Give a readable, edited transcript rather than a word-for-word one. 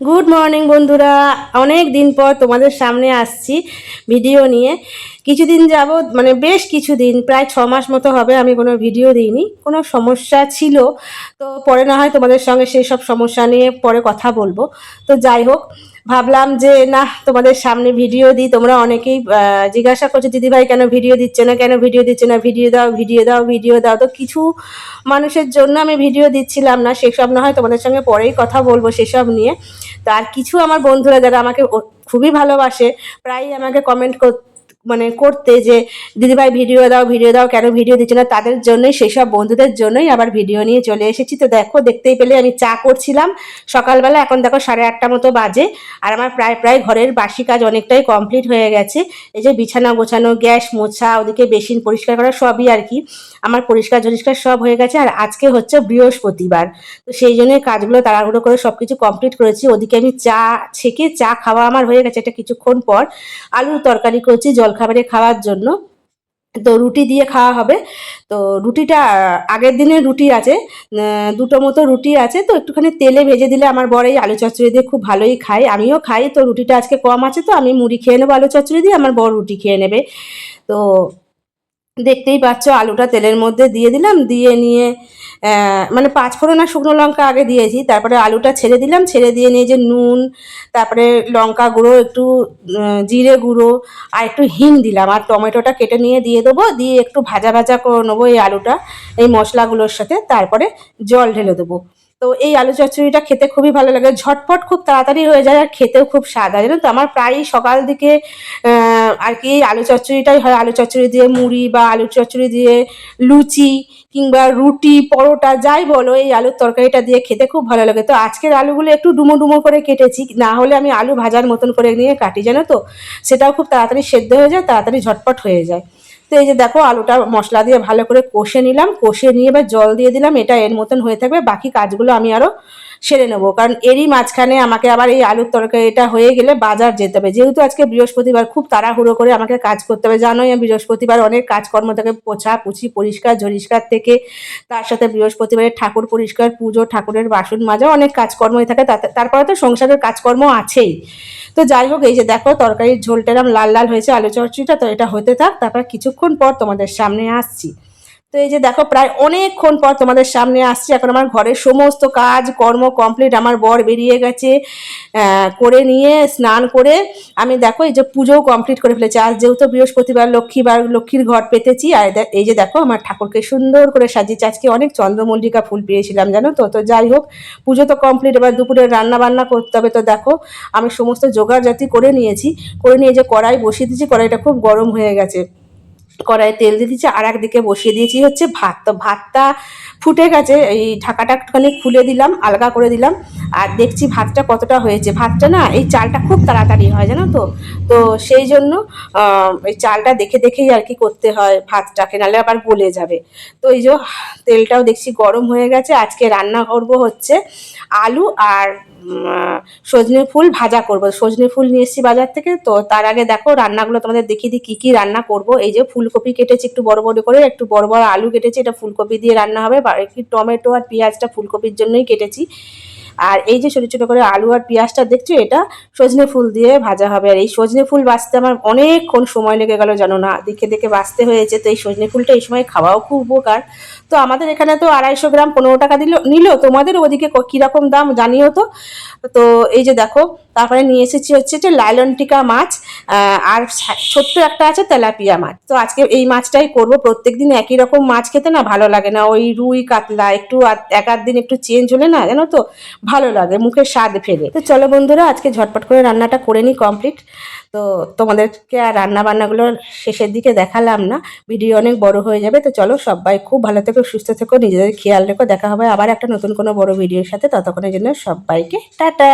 Good morning বন্ধুরা, অনেক দিন পর তোমাদের সামনে আসছি ভিডিও নিয়ে। কিছুদিন যাবৎ মানে বেশ কিছুদিন প্রায় 6 মাস মতো হবে আমি কোনো ভিডিও দিইনি, কোনো সমস্যা ছিল। তো পরে না হয় তোমাদের সঙ্গে সেই সব সমস্যা নিয়ে পরে কথা বলবো। তো যাই হোক, ভাবলাম যে না তোমাদের সামনে ভিডিও দিই। তোমরা অনেকেই জিজ্ঞাসা করছো দিদিভাই কেন ভিডিও দিচ্ছে না, কেন ভিডিও দিচ্ছে না, ভিডিও দাও ভিডিও দাও ভিডিও দাও। তো কিছু মানুষের জন্য আমি ভিডিও দিচ্ছিলাম না, সেসব না হয় তোমাদের সঙ্গে পরেই কথা বলবো সেসব নিয়ে। তো আর কিছু আমার বন্ধুরা যারা আমাকে খুবই ভালোবাসে, প্রায়ই আমাকে কমেন্ট করতে যে দিদিভাই ভিডিও দাও কেন ভিডিও দিচ্ছে না, তাদের জন্যই, সেই সব বন্ধুদের জন্যই আবার ভিডিও নিয়ে চলে এসেছি। তো দেখো, দেখতেই পেলে আমি চা করছিলাম সকালবেলা, এখন দেখো 8:30 মতো বাজে। আর আমার প্রায় প্রায় ঘরের বাসি কাজ অনেকটাই কমপ্লিট হয়ে গেছে। এই যে বিছানা গোছানো, গ্যাস মোছা, ওদিকে বেসিন পরিষ্কার করা, সবই আর কি আমার পরিষ্কার ঝরিষ্কার সব হয়ে গেছে। আর আজকে হচ্ছে বৃহস্পতিবার, তো সেই জন্যই কাজগুলো তাড়াহুড়ো করে সবকিছু কমপ্লিট করেছি। ওদিকে আমি চা ছেঁকে চা খাওয়া আমার হয়ে গেছে। এটা কিছুক্ষণ পর আলুর তরকারি করছি জলখাবারে খাওয়ার জন্য। তো রুটি দিয়ে খাওয়া হবে। তো রুটিটা আগের দিনের রুটি আছে, দুটো মতো রুটি আছে। তো একটুখানি তেলে ভেজে দিলে আমার বর এই আলু চচ্চড়ি দিয়ে খুব ভালোই খায়, আমিও খাই। তো রুটিটা আজকে কম আছে, তো আমি মুড়ি খেয়ে নেবো আলু চচ্চড়ি দিয়ে, আমার বর রুটি খেয়ে নেবে। তো দেখতেই পাচ্ছ আলুটা তেলের মধ্যে দিয়ে দিলাম, দিয়ে নিয়ে মানে 5 ফোড়ন আর শুকনো লঙ্কা আগে দিয়েছি, তারপরে আলুটা ছেড়ে দিলাম, ছেড়ে দিয়ে নিয়ে যে নুন, তারপরে লঙ্কা গুঁড়ো, একটু জিরে গুঁড়ো আর একটু হিং দিলাম, আর টমেটোটা কেটে নিয়ে দিয়ে দেবো, দিয়ে একটু ভাজা ভাজা করে নেবো এই আলুটা এই মশলাগুলোর সাথে, তারপরে জল ঢেলে দেবো। তো এই আলু চচ্চড়িটা খেতে খুবই ভালো লাগে, ঝটপট খুব তাড়াতাড়ি হয়ে যায়, আর খেতেও খুব স্বাদ হয়। জানো তো, আমার প্রায়ই সকাল দিকে আর কি আলু চচ্চড়িটাই হয়। আলু চচ্চড়ি দিয়ে মুড়ি বা আলু চচ্চড়ি দিয়ে লুচি কিংবা রুটি পরোটা যাই বলো, এই আলুর তরকারিটা দিয়ে খেতে খুব ভালো লাগে। তো আজকের আলুগুলো একটু ডুমো ডুমো করে কেটেছি, না হলে আমি আলু ভাজার মতন করে নিয়ে কাটি, জানো তো, সেটাও খুব তাড়াতাড়ি সেদ্ধ হয়ে যায়, তাড়াতাড়ি ঝটপট হয়ে যায়। তো এই যে দেখো, আলুটা মশলা দিয়ে ভালো করে কষে নিলাম, কষে নিয়ে এবার জল দিয়ে দিলাম, এটা এর মতন হয়ে থাকবে। বাকি কাজগুলো আমি আরও সেরে নেবো, কারণ এরই মাঝখানে আমাকে আবার এই আলুর তরকারিটা হয়ে গেলে বাজার যেতে হবে। যেহেতু আজকে বৃহস্পতিবার, খুব তাড়াহুড়ো করে আমাকে কাজ করতে হবে। জানোই আমি বৃহস্পতিবার অনেক কাজকর্ম থাকে, পোছা পুছি পরিষ্কার ঝরিষ্কার থেকে, তার সাথে বৃহস্পতিবারের ঠাকুর পরিষ্কার, পুজো, ঠাকুরের বাসন মাজা, অনেক কাজকর্মই থাকে। তারপরে তো সংসারের কাজকর্ম আছেই। তো যাই হোক, এই যে দেখো তরকারির ঝোলটা এরকম লাল লাল হয়েছে আলু চচ্চড়িটা, তো এটা হতে থাক, তারপর কিছুক্ষণ পর তোমাদের সামনে আসছি। তো এই যে দেখো, প্রায় অনেকক্ষণ পর তোমাদের সামনে আসছি। এখন আমার ঘরের সমস্ত কাজ কর্ম কমপ্লিট, আমার বর বেরিয়ে গেছে করে নিয়ে স্নান করে। আমি দেখো এই যে পুজোও কমপ্লিট করে ফেলেছি। আজ যেহেতু বৃহস্পতিবার, লক্ষ্মীর ঘর পেতেছি। আর এই যে দেখো আমার ঠাকুরকে সুন্দর করে সাজিয়েছি। আজকে অনেক চন্দ্রমল্লিকা ফুল পেয়েছিলাম, জানো তো। তো যাই হোক, পুজো তো কমপ্লিট, এবার দুপুরে রান্না বান্না করতে হবে। তো দেখো আমি সমস্ত জোগাড় জাতি করে নিয়েছি, করে নিয়ে যে কড়াই বসিয়ে দিয়েছি, কড়াইটা খুব গরম হয়ে গেছে, কড়াইয়ে তেল দিয়ে দিচ্ছি, আর একদিকে বসিয়ে দিয়েছি হচ্ছে ভাত। তো ভাতটা ফুটে গেছে, এই ঢাকাটা একটুখানি খুলে দিলাম, আলগা করে দিলাম, আর দেখছি ভাতটা কতটা হয়েছে। ভাতটা না, এই চালটা খুব তাড়াতাড়ি হয়, জানো তো। তো সেই জন্য এই চালটা দেখে দেখেই আর কি করতে হয় ভাতটাকে, নাহলে আবার গলে যাবে। তো এই যে তেলটাও দেখছি গরম হয়ে গেছে। আজকে রান্না করব হচ্ছে আলু আর সজনে ফুল ভাজা করব। সজনে ফুল নিয়ে এসেছি বাজার থেকে। তো তার আগে দেখো রান্নাগুলো তোমাদের দেখিয়ে দিই কী কী রান্না করব। এই যে ফুলকপি কেটেছি একটু বড় বড় করে, একটু বড় বড় আলু কেটেছি, এটা ফুলকপি দিয়ে রান্না হবে। একটু টমেটো আর পেঁয়াজটা ফুলকপির জন্যই কেটেছি। আর এই যে ছোটো ছোটো করে আলু আর পেঁয়াজটা দেখছো, এটা সজনে ফুল দিয়ে ভাজা হবে। আর এই সজনে ফুল বাছতে আমার অনেকক্ষণ সময় লেগে গেল, জানো না, দেখে দেখে বাছতে হয়েছে। তো এই সজনে ফুলটা এই সময় খাওয়াও খুব উপকার। তো আমাদের এখানে তো 250 গ্রাম 15 টাকা নিল। তোমাদের ওদিকে কীরকম দাম জানিও তো। তো এই যে দেখো, তারপরে নিয়ে এসেছি হচ্ছে যে লাইলনটিকা মাছ, আর ছোট্ট একটা আছে তেলাপিয়া মাছ। তো আজকে এই মাছটাই করব। প্রত্যেকদিন একই রকম মাছ খেতে না ভালো লাগে না, ওই রুই কাতলা একটু এক আধ দিন একটু চেঞ্জ হলে না, জানো তো, ভালো লাগে, মুখে স্বাদ ফেরে। তো চলো বন্ধুরা, আজকে ঝটপট করে রান্নাটা করে নিই কমপ্লিট। তো তোমাদেরকে আর রান্না বান্নাগুলোর শেষের দিকে দেখালাম না, ভিডিও অনেক বড় হয়ে যাবে। তো চলো, সবাই খুব ভালো থেকো, সুস্থ থেকো, নিজেদের খেয়াল রেখো। দেখা হবে আবার একটা নতুন কোনো বড় ভিডিওর সাথে। ততক্ষণের জন্য সবাইকে টাটা।